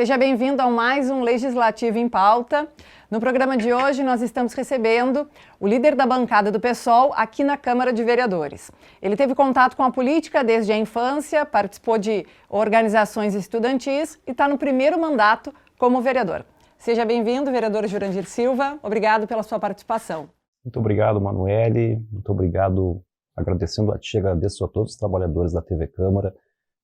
Seja bem-vindo a mais um Legislativo em Pauta. No programa de hoje, nós estamos recebendo o líder da bancada do PSOL aqui na Câmara de Vereadores. Ele teve contato com a política desde a infância, participou de organizações estudantis e está no primeiro mandato como vereador. Seja bem-vindo, vereador Jurandir Silva. Obrigado pela sua participação. Muito obrigado, Manoeli. Muito obrigado, agradecendo a ti, agradeço a todos os trabalhadores da TV Câmara,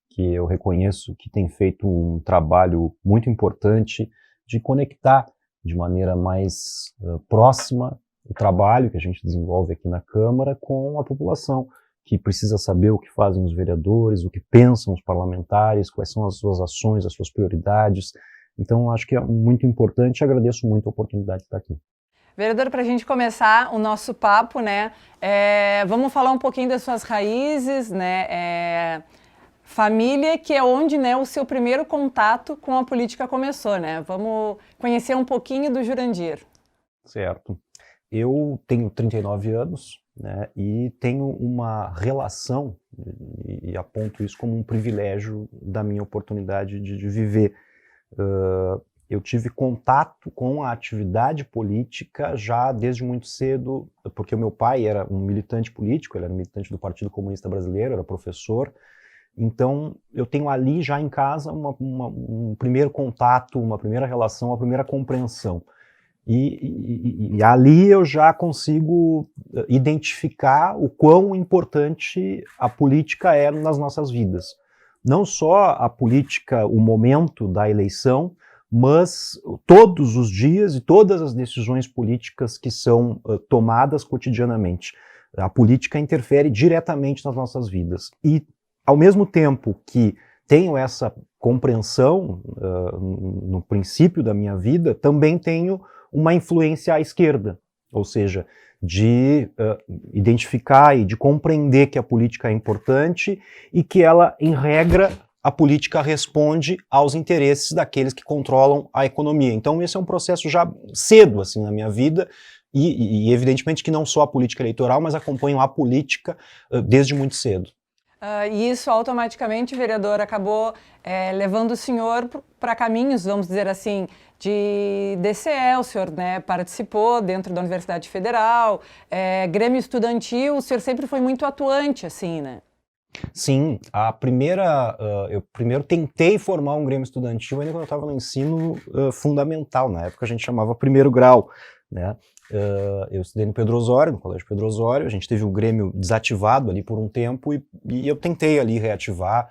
que eu reconheço que tem feito um trabalho muito importante de conectar de maneira mais próxima o trabalho que a gente desenvolve aqui na Câmara com a população, que precisa saber o que fazem os vereadores, o que pensam os parlamentares, quais são as suas ações, as suas prioridades. Então, acho que é muito importante e agradeço muito a oportunidade de estar aqui. Vereador, para a gente começar o nosso papo, né, vamos falar um pouquinho das suas raízes, né, família, que é onde, né, o seu primeiro contato com a política começou, né? Vamos conhecer um pouquinho do Jurandir. Certo. Eu tenho 39 anos, né, e tenho uma relação, e aponto isso como um privilégio da minha oportunidade de viver. Eu tive contato com a atividade política já desde muito cedo, porque o meu pai era um militante político, ele era militante do Partido Comunista Brasileiro, era professor. Então, eu tenho ali já em casa um primeiro contato, uma primeira relação, uma primeira compreensão. E ali eu já consigo identificar o quão importante a política é nas nossas vidas. Não só a política, o momento da eleição, mas todos os dias e todas as decisões políticas que são tomadas cotidianamente. A política interfere diretamente nas nossas vidas. E ao mesmo tempo que tenho essa compreensão no princípio da minha vida, também tenho uma influência à esquerda, ou seja, de identificar e de compreender que a política é importante e que ela, em regra, a política responde aos interesses daqueles que controlam a economia. Então esse é um processo já cedo assim, na minha vida e evidentemente que não só a política eleitoral, mas acompanho a política desde muito cedo. E isso automaticamente, vereador, acabou levando o senhor para caminhos, vamos dizer assim, de DCE. O senhor, né, participou dentro da Universidade Federal, Grêmio Estudantil, o senhor sempre foi muito atuante, assim, né? Sim, eu primeiro tentei formar um Grêmio Estudantil ainda quando eu estava no ensino fundamental, na época a gente chamava primeiro grau, né? Eu estudei no Pedro Osório, no Colégio Pedro Osório, a gente teve o Grêmio desativado ali por um tempo e eu tentei ali reativar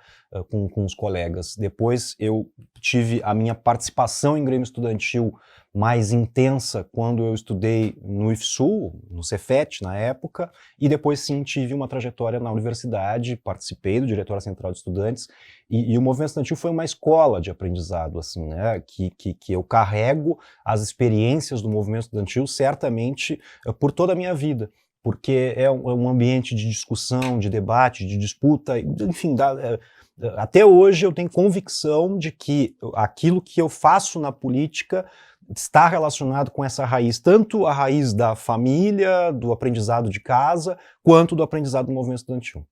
com os colegas. Depois eu tive a minha participação em Grêmio Estudantil mais intensa quando eu estudei no IFSU, no Cefet na época, e depois sim tive uma trajetória na universidade, participei do Diretório Central de Estudantes, e o movimento estudantil foi uma escola de aprendizado, assim, né, que eu carrego as experiências do movimento estudantil certamente por toda a minha vida, porque é um ambiente de discussão, de debate, de disputa, enfim, até hoje eu tenho convicção de que aquilo que eu faço na política está relacionado com essa raiz, tanto a raiz da família, do aprendizado de casa, quanto do aprendizado do movimento estudantil.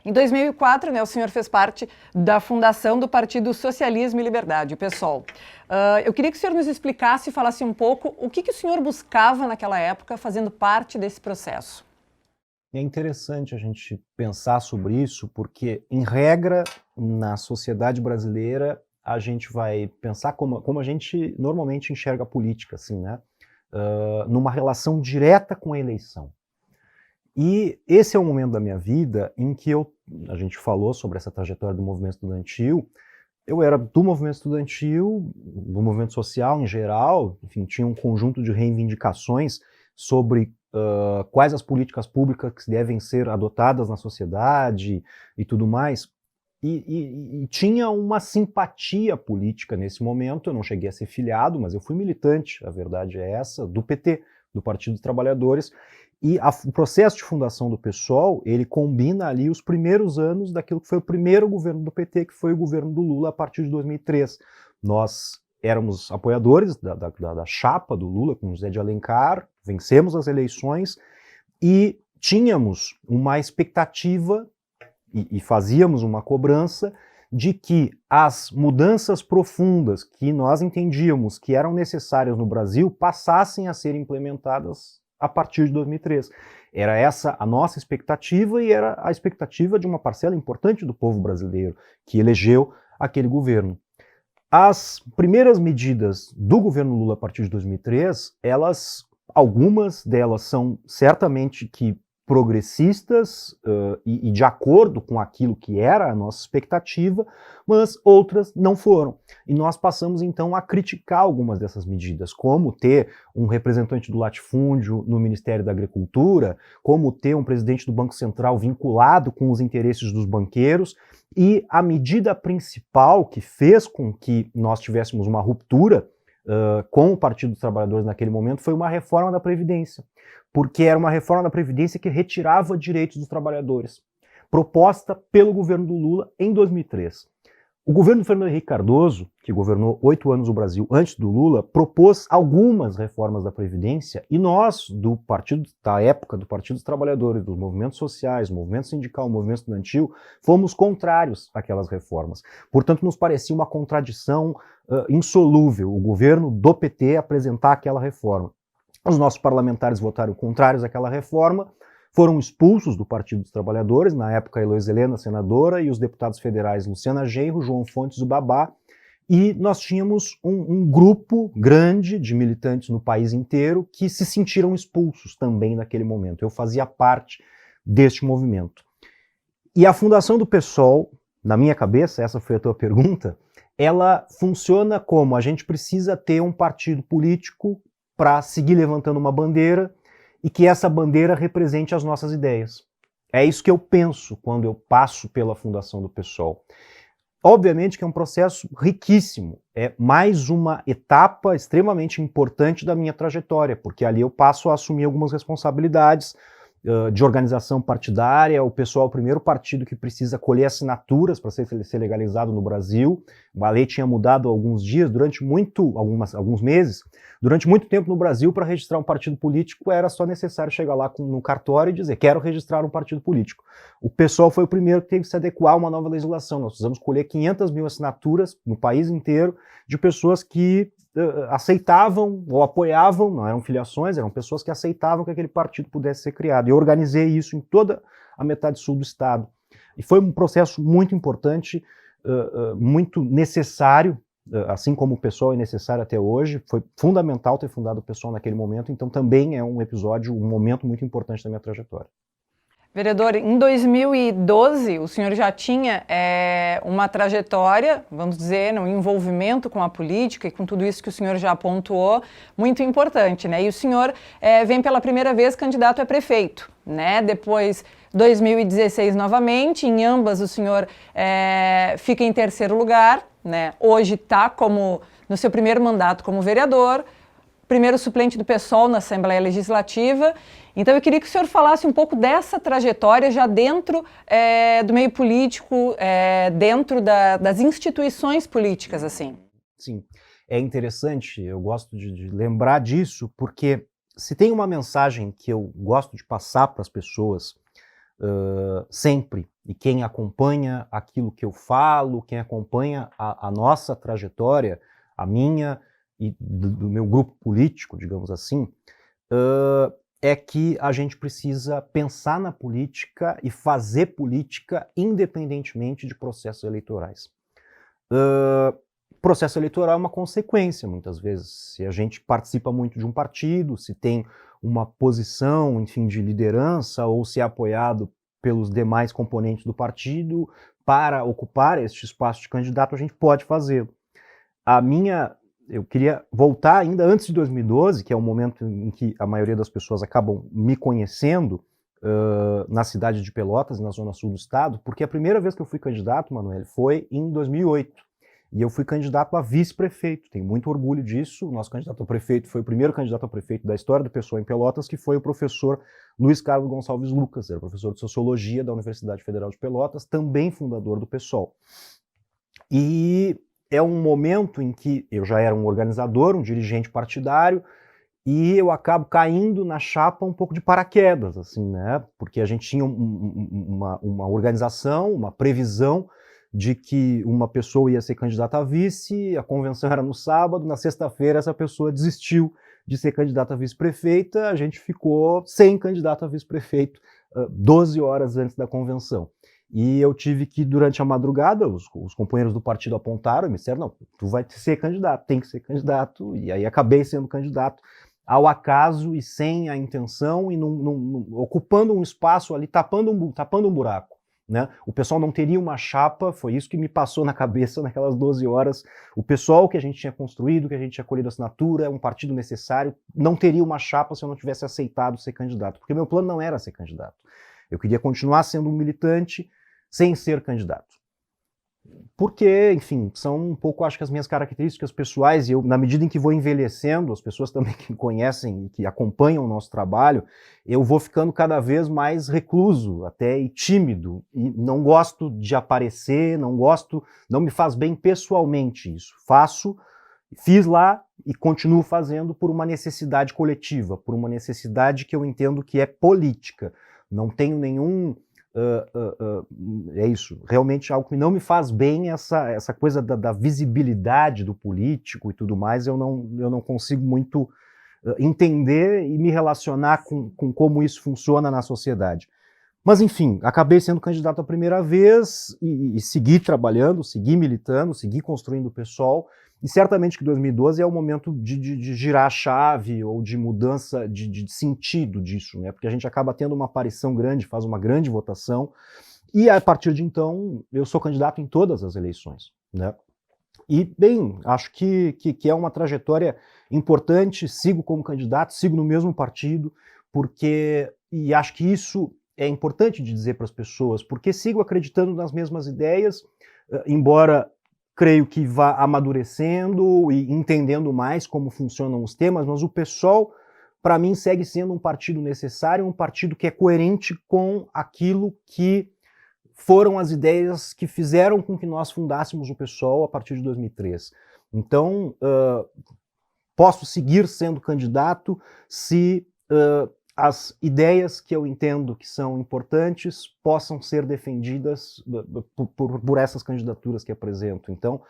Em 2004, né, o senhor fez parte da fundação do Partido Socialismo e Liberdade, o PSOL. Eu queria que o senhor nos explicasse e falasse um pouco o que o senhor buscava naquela época fazendo parte desse processo. É interessante a gente pensar sobre isso, porque, em regra, na sociedade brasileira, a gente vai pensar como a gente normalmente enxerga a política, assim, né? Numa relação direta com a eleição. E esse é um momento da minha vida em que a gente falou sobre essa trajetória do movimento estudantil, eu era do movimento estudantil, do movimento social em geral, enfim, tinha um conjunto de reivindicações sobre quais as políticas públicas que devem ser adotadas na sociedade e tudo mais. E tinha uma simpatia política nesse momento. Eu não cheguei a ser filiado, mas eu fui militante, a verdade é essa, do PT, do Partido dos Trabalhadores. E o processo de fundação do PSOL, ele combina ali os primeiros anos daquilo que foi o primeiro governo do PT, que foi o governo do Lula a partir de 2003. Nós éramos apoiadores da chapa do Lula com José de Alencar, vencemos as eleições e tínhamos uma expectativa e fazíamos uma cobrança de que as mudanças profundas que nós entendíamos que eram necessárias no Brasil passassem a ser implementadas a partir de 2003. Era essa a nossa expectativa e era a expectativa de uma parcela importante do povo brasileiro que elegeu aquele governo. As primeiras medidas do governo Lula a partir de 2003, algumas delas são certamente que progressistas e de acordo com aquilo que era a nossa expectativa, mas outras não foram. E nós passamos então a criticar algumas dessas medidas, como ter um representante do latifúndio no Ministério da Agricultura, como ter um presidente do Banco Central vinculado com os interesses dos banqueiros, e a medida principal que fez com que nós tivéssemos uma ruptura com o Partido dos Trabalhadores naquele momento foi uma reforma da Previdência, porque era uma reforma da Previdência que retirava direitos dos trabalhadores, proposta pelo governo do Lula em 2003. O governo do Fernando Henrique Cardoso, que governou 8 anos o Brasil antes do Lula, propôs algumas reformas da Previdência e nós, da época do Partido dos Trabalhadores, dos movimentos sociais, movimento sindical, movimento estudantil, fomos contrários àquelas reformas. Portanto, nos parecia uma contradição insolúvel o governo do PT apresentar aquela reforma. Os nossos parlamentares votaram contrários àquela reforma, foram expulsos do Partido dos Trabalhadores, na época a Heloísa Helena, senadora, e os deputados federais Luciana Genro, João Fontes e o Babá, e nós tínhamos um grupo grande de militantes no país inteiro que se sentiram expulsos também naquele momento. Eu fazia parte deste movimento. E a fundação do PSOL, na minha cabeça, essa foi a tua pergunta, ela funciona como a gente precisa ter um partido político para seguir levantando uma bandeira e que essa bandeira represente as nossas ideias. É isso que eu penso quando eu passo pela fundação do PSOL. Obviamente que é um processo riquíssimo, é mais uma etapa extremamente importante da minha trajetória, porque ali eu passo a assumir algumas responsabilidades de organização partidária. O PSOL é o primeiro partido que precisa colher assinaturas para ser legalizado no Brasil. A lei tinha mudado há alguns dias, alguns meses. Durante muito tempo no Brasil, para registrar um partido político, era só necessário chegar lá no cartório e dizer: quero registrar um partido político. O PSOL foi o primeiro que teve que se adequar a uma nova legislação. Nós precisamos colher 500 mil assinaturas no país inteiro de pessoas que aceitavam ou apoiavam, não eram filiações, eram pessoas que aceitavam que aquele partido pudesse ser criado. Eu organizei isso em toda a metade sul do estado. E foi um processo muito importante, muito necessário, assim como o PSOL é necessário até hoje. Foi fundamental ter fundado o PSOL naquele momento, então também é um momento muito importante da minha trajetória. Vereador, em 2012, o senhor já tinha uma trajetória, vamos dizer, um envolvimento com a política e com tudo isso que o senhor já pontuou, muito importante, né? E o senhor vem pela primeira vez candidato a prefeito, né? Depois, 2016 novamente, em ambas o senhor fica em terceiro lugar, né? Hoje está no seu primeiro mandato como vereador, primeiro suplente do PSOL na Assembleia Legislativa. Então eu queria que o senhor falasse um pouco dessa trajetória já dentro do meio político, dentro das instituições políticas, assim. Sim, é interessante, eu gosto de lembrar disso, porque se tem uma mensagem que eu gosto de passar para as pessoas sempre, e quem acompanha aquilo que eu falo, quem acompanha a nossa trajetória, a minha e do meu grupo político, digamos assim, é que a gente precisa pensar na política e fazer política independentemente de processos eleitorais. Processo eleitoral é uma consequência, muitas vezes. Se a gente participa muito de um partido, se tem uma posição, enfim, de liderança, ou se é apoiado pelos demais componentes do partido, para ocupar este espaço de candidato, a gente pode fazê-lo. Eu queria voltar ainda antes de 2012, que é o momento em que a maioria das pessoas acabam me conhecendo, na cidade de Pelotas, na zona sul do estado, porque a primeira vez que eu fui candidato, Manoel, foi em 2008. E eu fui candidato a vice-prefeito. Tenho muito orgulho disso. O nosso candidato a prefeito foi o primeiro candidato a prefeito da história do PSOL em Pelotas, que foi o professor Luiz Carlos Gonçalves Lucas, era professor de Sociologia da Universidade Federal de Pelotas, também fundador do PSOL. E é um momento em que eu já era um organizador, um dirigente partidário, e eu acabo caindo na chapa um pouco de paraquedas, assim, né? Porque a gente tinha uma organização, uma previsão de que uma pessoa ia ser candidata a vice, a convenção era no sábado, na sexta-feira essa pessoa desistiu de ser candidata a vice-prefeita, a gente ficou sem candidato a vice-prefeito 12 horas antes da convenção. E eu tive que, durante a madrugada, os companheiros do partido apontaram e me disseram, não, tu vai ser candidato, tem que ser candidato, e aí acabei sendo candidato ao acaso e sem a intenção e ocupando um espaço ali, tapando um buraco. Né? O pessoal não teria uma chapa, foi isso que me passou na cabeça naquelas 12 horas. O pessoal que a gente tinha construído, que a gente tinha colhido assinatura, um partido necessário, não teria uma chapa se eu não tivesse aceitado ser candidato, porque meu plano não era ser candidato. Eu queria continuar sendo um militante sem ser candidato. Porque, enfim, são um pouco, acho que as minhas características pessoais, e eu, na medida em que vou envelhecendo, as pessoas também que me conhecem e que acompanham o nosso trabalho, eu vou ficando cada vez mais recluso, até e tímido, e não gosto de aparecer, não me faz bem pessoalmente isso. Fiz lá e continuo fazendo por uma necessidade coletiva, por uma necessidade que eu entendo que é política. Não tenho nenhum... é isso, realmente algo que não me faz bem, essa coisa da visibilidade do político e tudo mais, eu não consigo muito entender e me relacionar com como isso funciona na sociedade. Mas enfim, acabei sendo candidato a primeira vez e segui trabalhando, segui militando, segui construindo o PSOL, e certamente que 2012 é o momento de girar a chave ou de mudança de sentido disso, né? Porque a gente acaba tendo uma aparição grande, faz uma grande votação, e a partir de então eu sou candidato em todas as eleições, né? E, bem, acho que é uma trajetória importante, sigo como candidato, sigo no mesmo partido, e acho que isso é importante de dizer para as pessoas, porque sigo acreditando nas mesmas ideias, embora creio que vá amadurecendo e entendendo mais como funcionam os temas, mas o PSOL, para mim, segue sendo um partido necessário, um partido que é coerente com aquilo que foram as ideias que fizeram com que nós fundássemos o PSOL a partir de 2003. Então, posso seguir sendo candidato se as ideias que eu entendo que são importantes possam ser defendidas por essas candidaturas que apresento. Então,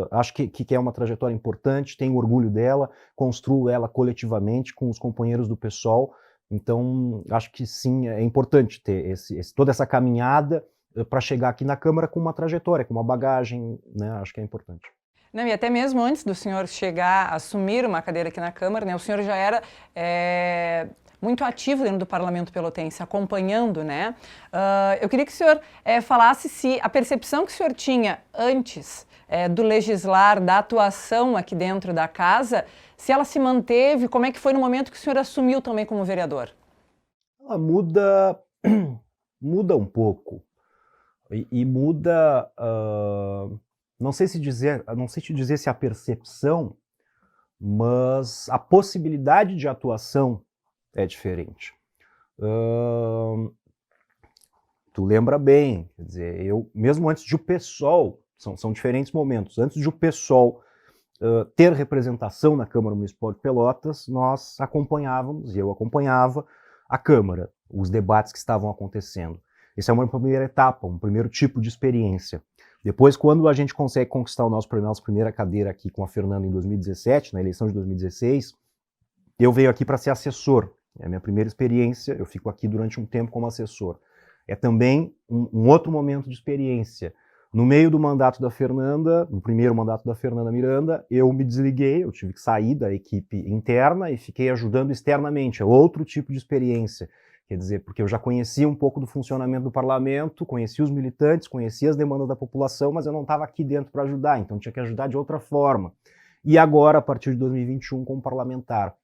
acho que é uma trajetória importante, tenho orgulho dela, construo ela coletivamente com os companheiros do PSOL. Então, acho que sim, é importante ter toda essa caminhada para chegar aqui na Câmara com uma trajetória, com uma bagagem, né? Acho que é importante. Não, e até mesmo antes do senhor chegar a assumir uma cadeira aqui na Câmara, né, o senhor já era muito ativo dentro do Parlamento Pelotense, acompanhando, né? Eu queria que o senhor falasse se a percepção que o senhor tinha antes do legislar, da atuação aqui dentro da casa, se ela se manteve, como é que foi no momento que o senhor assumiu também como vereador? Ela muda um pouco, e muda... Não sei te dizer se a percepção, mas a possibilidade de atuação é diferente. Tu lembra bem, quer dizer, eu, mesmo antes de o PSOL, são diferentes momentos, antes de o PSOL ter representação na Câmara Municipal de Pelotas, nós acompanhávamos, e eu acompanhava, a Câmara, os debates que estavam acontecendo. Essa é uma primeira etapa, um primeiro tipo de experiência. Depois, quando a gente consegue conquistar nossa primeira cadeira aqui com a Fernanda em 2017, na eleição de 2016, eu venho aqui para ser assessor. É a minha primeira experiência, eu fico aqui durante um tempo como assessor. É também um outro momento de experiência. No meio do mandato da Fernanda, no primeiro mandato da Fernanda Miranda, eu me desliguei, eu tive que sair da equipe interna e fiquei ajudando externamente. É outro tipo de experiência. Quer dizer, porque eu já conhecia um pouco do funcionamento do parlamento, conhecia os militantes, conhecia as demandas da população, mas eu não estava aqui dentro para ajudar, então tinha que ajudar de outra forma. E agora, a partir de 2021, como parlamentar.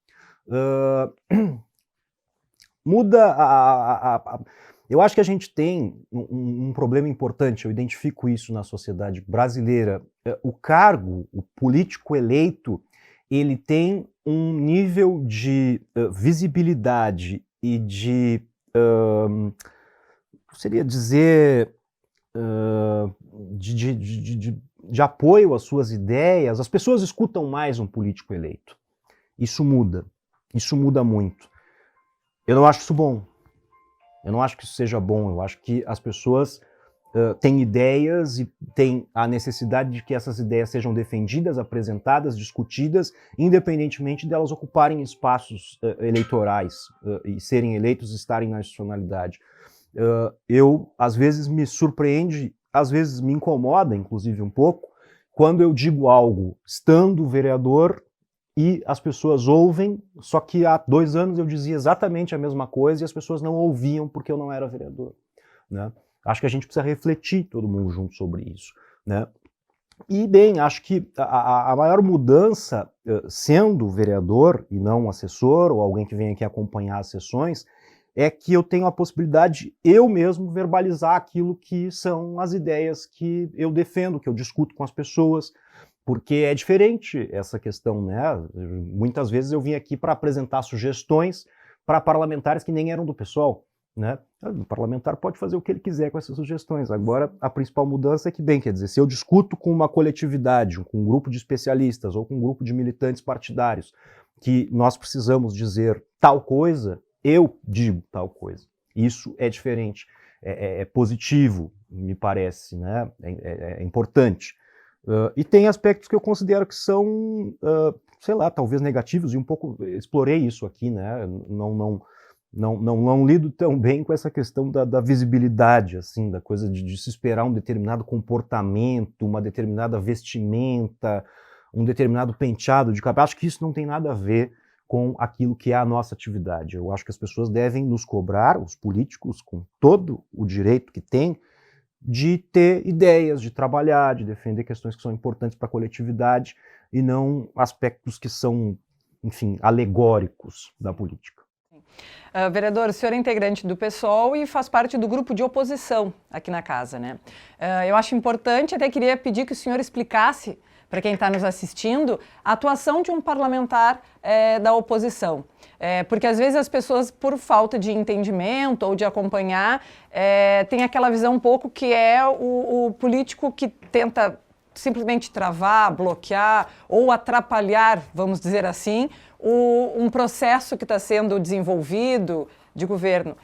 Eu acho que a gente tem um problema importante, eu identifico isso na sociedade brasileira. O cargo, o político eleito, ele tem um nível de visibilidade e de, seria dizer, de apoio às suas ideias. As pessoas escutam mais um político eleito. Isso muda muito. Eu não acho isso bom. Eu não acho que isso seja bom. Eu acho que as pessoas tem ideias e tem a necessidade de que essas ideias sejam defendidas, apresentadas, discutidas, independentemente delas ocuparem espaços eleitorais e serem eleitos e estarem na institucionalidade. Eu, às vezes, me surpreende, às vezes me incomoda, inclusive um pouco, quando eu digo algo estando vereador e as pessoas ouvem, só que há 2 anos eu dizia exatamente a mesma coisa e as pessoas não ouviam porque eu não era vereador, né? Acho que a gente precisa refletir todo mundo junto sobre isso, né? E, bem, acho que a maior mudança, sendo vereador e não assessor, ou alguém que vem aqui acompanhar as sessões, é que eu tenho a possibilidade de eu mesmo verbalizar aquilo que são as ideias que eu defendo, que eu discuto com as pessoas, porque é diferente essa questão, né? Muitas vezes eu vim aqui para apresentar sugestões para parlamentares que nem eram do PSOL, né? O parlamentar pode fazer o que ele quiser com essas sugestões. Agora, a principal mudança é que, bem, quer dizer, se eu discuto com uma coletividade, com um grupo de especialistas ou com um grupo de militantes partidários que nós precisamos dizer tal coisa, eu digo tal coisa. Isso é diferente, é positivo, me parece, né? É importante. E tem aspectos que eu considero que são, sei lá, talvez negativos, e um pouco explorei isso aqui, né? Não lido tão bem com essa questão da visibilidade, assim, da coisa de se esperar um determinado comportamento, uma determinada vestimenta, um determinado penteado de cabelo. Acho que isso não tem nada a ver com aquilo que é a nossa atividade. Eu acho que as pessoas devem nos cobrar, os políticos, com todo o direito que têm, de ter ideias, de trabalhar, de defender questões que são importantes para a coletividade e não aspectos que são, enfim, alegóricos da política. Vereador, o senhor é integrante do PSOL e faz parte do grupo de oposição aqui na casa, né? Eu acho importante, até queria pedir que o senhor explicasse para quem está nos assistindo a atuação de um parlamentar da oposição. Porque às vezes as pessoas, por falta de entendimento ou de acompanhar, têm aquela visão um pouco que é o político que tenta simplesmente travar, bloquear ou atrapalhar, vamos dizer assim, um processo que está sendo desenvolvido de governo.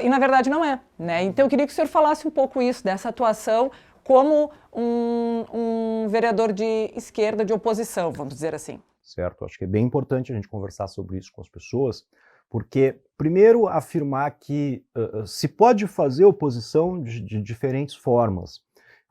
E na verdade não é, né? Então eu queria que o senhor falasse um pouco isso, dessa atuação como um vereador de esquerda, de oposição, vamos dizer assim. Certo, acho que é bem importante a gente conversar sobre isso com as pessoas, porque, primeiro, afirmar que se pode fazer oposição de diferentes formas.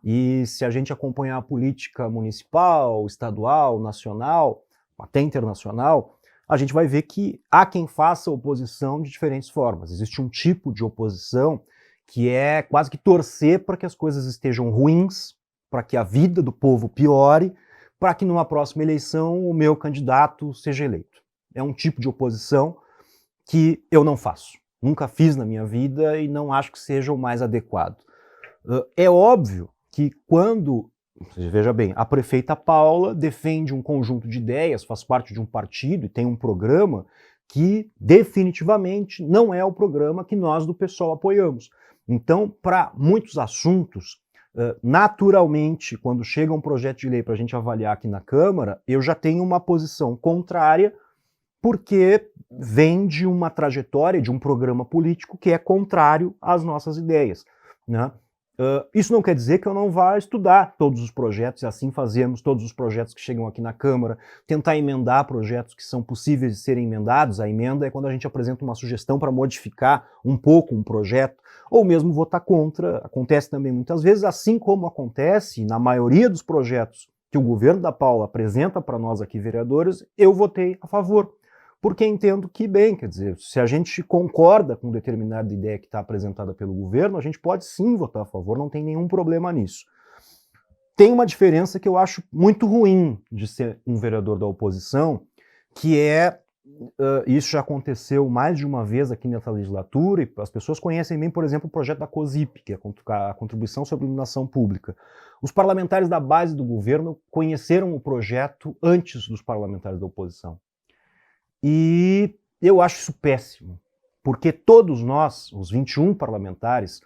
E se a gente acompanhar a política municipal, estadual, nacional, até internacional, a gente vai ver que há quem faça oposição de diferentes formas. Existe um tipo de oposição que é quase que torcer para que as coisas estejam ruins, para que a vida do povo piore, para que numa próxima eleição o meu candidato seja eleito. É um tipo de oposição que eu não faço. Nunca fiz na minha vida e não acho que seja o mais adequado. É óbvio que quando, veja bem, a prefeita Paula defende um conjunto de ideias, faz parte de um partido e tem um programa que definitivamente não é o programa que nós do PSOL apoiamos. Então, para muitos assuntos, naturalmente, quando chega um projeto de lei para a gente avaliar aqui na Câmara, eu já tenho uma posição contrária, porque vem de uma trajetória, de um programa político que é contrário às nossas ideias, né? Isso não quer dizer que eu não vá estudar todos os projetos, e assim fazemos todos os projetos que chegam aqui na Câmara, tentar emendar projetos que são possíveis de serem emendados. A emenda é quando a gente apresenta uma sugestão para modificar um pouco um projeto, ou mesmo votar contra. Acontece também muitas vezes, assim como acontece na maioria dos projetos que o governo da Paula apresenta para nós aqui, vereadores, eu votei a favor. Porque entendo que, bem, quer dizer, se a gente concorda com determinada ideia que está apresentada pelo governo, a gente pode sim votar a favor, não tem nenhum problema nisso. Tem uma diferença que eu acho muito ruim de ser um vereador da oposição, que é, isso já aconteceu mais de uma vez aqui nessa legislatura, e as pessoas conhecem bem, por exemplo, o projeto da COSIP, que é a Contribuição sobre a Iluminação Pública. Os parlamentares da base do governo conheceram o projeto antes dos parlamentares da oposição. E eu acho isso péssimo, porque todos nós, os 21 parlamentares,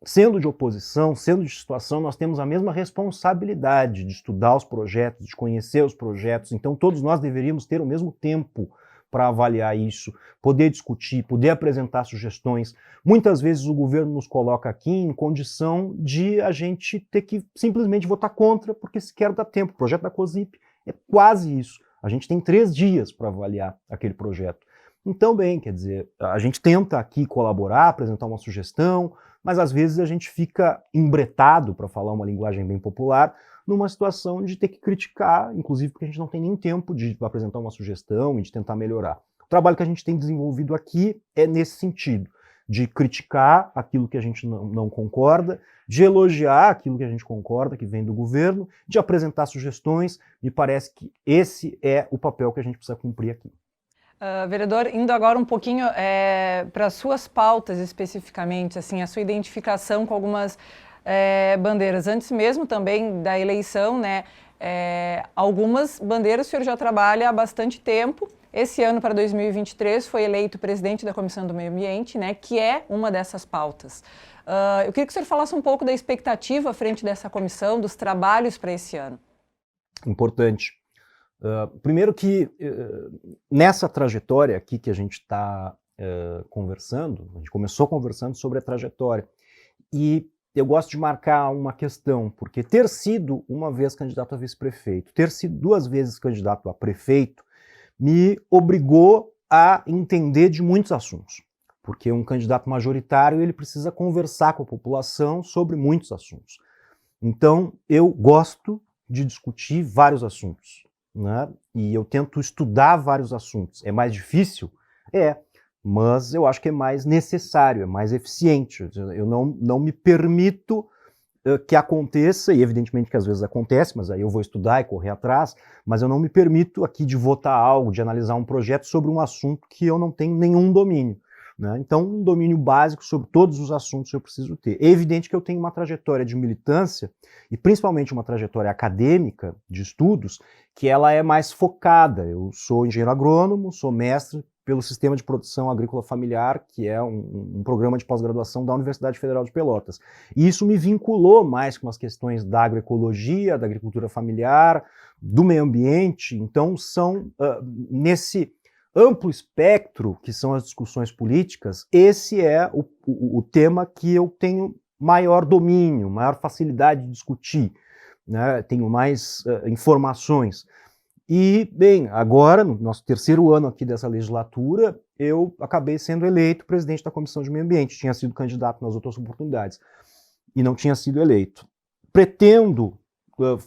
sendo de oposição, sendo de situação, nós temos a mesma responsabilidade de estudar os projetos, de conhecer os projetos, então todos nós deveríamos ter o mesmo tempo para avaliar isso, poder discutir, poder apresentar sugestões. Muitas vezes o governo nos coloca aqui em condição de a gente ter que simplesmente votar contra, porque sequer dá tempo. O projeto da COSIP é quase isso. A gente tem 3 dias para avaliar aquele projeto. Então, bem, quer dizer, a gente tenta aqui colaborar, apresentar uma sugestão, mas às vezes a gente fica embretado, para falar uma linguagem bem popular, numa situação de ter que criticar, inclusive porque a gente não tem nem tempo de apresentar uma sugestão e de tentar melhorar. O trabalho que a gente tem desenvolvido aqui é nesse sentido, de criticar aquilo que a gente não concorda, de elogiar aquilo que a gente concorda, que vem do governo, de apresentar sugestões. Me parece que esse é o papel que a gente precisa cumprir aqui. Vereador, indo agora um pouquinho para as suas pautas especificamente, assim, a sua identificação com algumas bandeiras. Antes mesmo também da eleição, né, algumas bandeiras o senhor já trabalha há bastante tempo. Esse ano, para 2023, foi eleito presidente da Comissão do Meio Ambiente, né, que é uma dessas pautas. Eu queria que o senhor falasse um pouco da expectativa à frente dessa comissão, dos trabalhos para esse ano. Importante. Primeiro que nessa trajetória aqui que a gente está conversando, a gente começou conversando sobre a trajetória, e eu gosto de marcar uma questão, porque ter sido uma vez candidato a vice-prefeito, ter sido 2 vezes candidato a prefeito, me obrigou a entender de muitos assuntos, porque um candidato majoritário ele precisa conversar com a população sobre muitos assuntos. Então eu gosto de discutir vários assuntos, né? E eu tento estudar vários assuntos. É mais difícil? Mas eu acho que é mais necessário, é mais eficiente. Eu não me permito que aconteça, e evidentemente que às vezes acontece, mas aí eu vou estudar e correr atrás, mas eu não me permito aqui de votar algo, de analisar um projeto sobre um assunto que eu não tenho nenhum domínio, né? Então, um domínio básico sobre todos os assuntos eu preciso ter. É evidente que eu tenho uma trajetória de militância, e principalmente uma trajetória acadêmica, de estudos, que ela é mais focada. Eu sou engenheiro agrônomo, sou mestre pelo Sistema de Produção Agrícola Familiar, que é um programa de pós-graduação da Universidade Federal de Pelotas. E isso me vinculou mais com as questões da agroecologia, da agricultura familiar, do meio ambiente. Então, são nesse amplo espectro que são as discussões políticas, esse é o tema que eu tenho maior domínio, maior facilidade de discutir, né? Tenho mais informações. E, bem, agora, no nosso 3º ano aqui dessa legislatura, eu acabei sendo eleito presidente da Comissão de Meio Ambiente. Tinha sido candidato nas outras oportunidades e não tinha sido eleito. Pretendo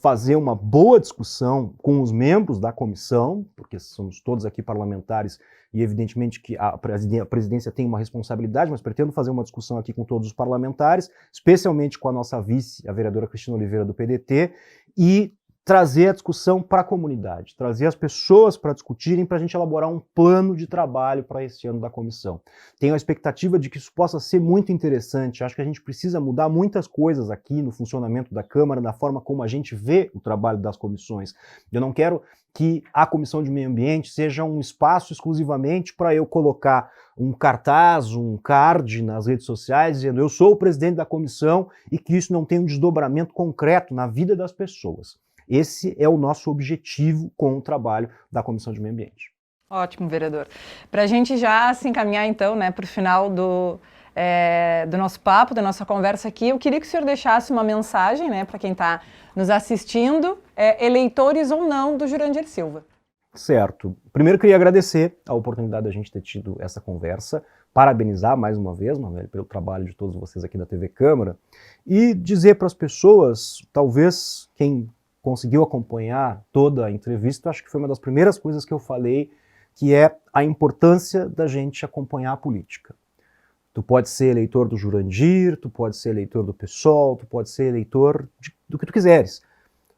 fazer uma boa discussão com os membros da comissão, porque somos todos aqui parlamentares e evidentemente que a presidência tem uma responsabilidade, mas pretendo fazer uma discussão aqui com todos os parlamentares, especialmente com a nossa vice, a vereadora Cristina Oliveira do PDT, e trazer a discussão para a comunidade, trazer as pessoas para discutirem, para a gente elaborar um plano de trabalho para esse ano da comissão. Tenho a expectativa de que isso possa ser muito interessante. Acho que a gente precisa mudar muitas coisas aqui no funcionamento da Câmara, na forma como a gente vê o trabalho das comissões. Eu não quero que a Comissão de Meio Ambiente seja um espaço exclusivamente para eu colocar um cartaz, um card nas redes sociais dizendo eu sou o presidente da comissão e que isso não tem um desdobramento concreto na vida das pessoas. Esse é o nosso objetivo com o trabalho da Comissão de Meio Ambiente. Ótimo, vereador. Para a gente já se encaminhar, então, né, para o final do nosso papo, da nossa conversa aqui, eu queria que o senhor deixasse uma mensagem, né, para quem está nos assistindo, eleitores ou não do Jurandir Silva. Certo. Primeiro, queria agradecer a oportunidade da gente ter tido essa conversa, parabenizar mais uma vez, Manuel, pelo trabalho de todos vocês aqui da TV Câmara, e dizer para as pessoas, talvez quem conseguiu acompanhar toda a entrevista, acho que foi uma das primeiras coisas que eu falei, que é a importância da gente acompanhar a política. Tu pode ser eleitor do Jurandir, tu pode ser eleitor do PSOL, tu pode ser eleitor do que tu quiseres.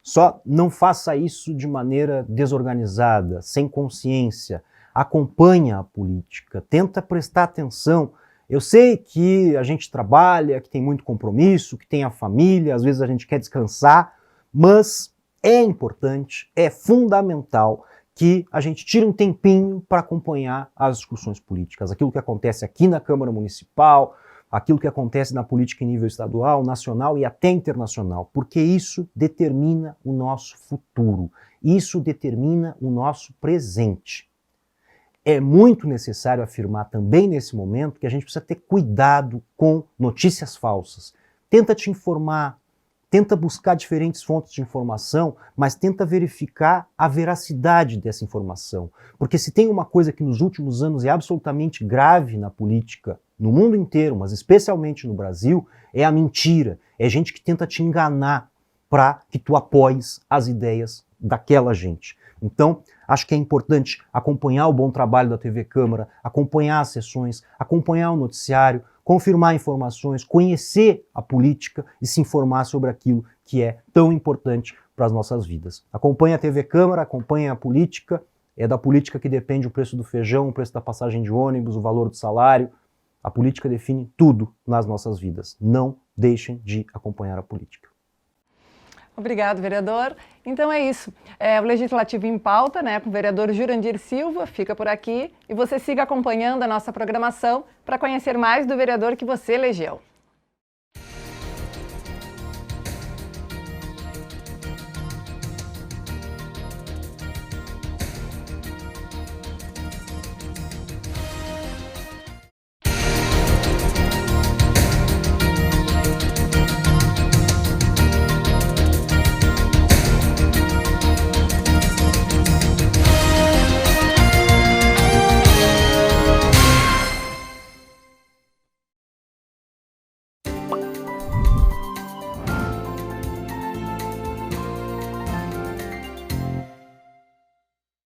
Só não faça isso de maneira desorganizada, sem consciência. Acompanha a política, tenta prestar atenção. Eu sei que a gente trabalha, que tem muito compromisso, que tem a família, às vezes a gente quer descansar, mas é importante, é fundamental que a gente tire um tempinho para acompanhar as discussões políticas, aquilo que acontece aqui na Câmara Municipal, aquilo que acontece na política em nível estadual, nacional e até internacional, porque isso determina o nosso futuro, isso determina o nosso presente. é muito necessário afirmar também nesse momento que a gente precisa ter cuidado com notícias falsas. Tenta te informar, tenta buscar diferentes fontes de informação, mas tenta verificar a veracidade dessa informação. Porque se tem uma coisa que nos últimos anos é absolutamente grave na política, no mundo inteiro, mas especialmente no Brasil, é a mentira. É gente que tenta te enganar para que tu apoies as ideias daquela gente. Então, acho que é importante acompanhar o bom trabalho da TV Câmara, acompanhar as sessões, acompanhar o noticiário, confirmar informações, conhecer a política e se informar sobre aquilo que é tão importante para as nossas vidas. Acompanhe a TV Câmara, acompanhe a política, é da política que depende o preço do feijão, o preço da passagem de ônibus, o valor do salário. A política define tudo nas nossas vidas. Não deixem de acompanhar a política. Obrigado, vereador. Então é isso. O Legislativo em Pauta, com o vereador Jurandir Silva, fica por aqui. E você siga acompanhando a nossa programação para conhecer mais do vereador que você elegeu.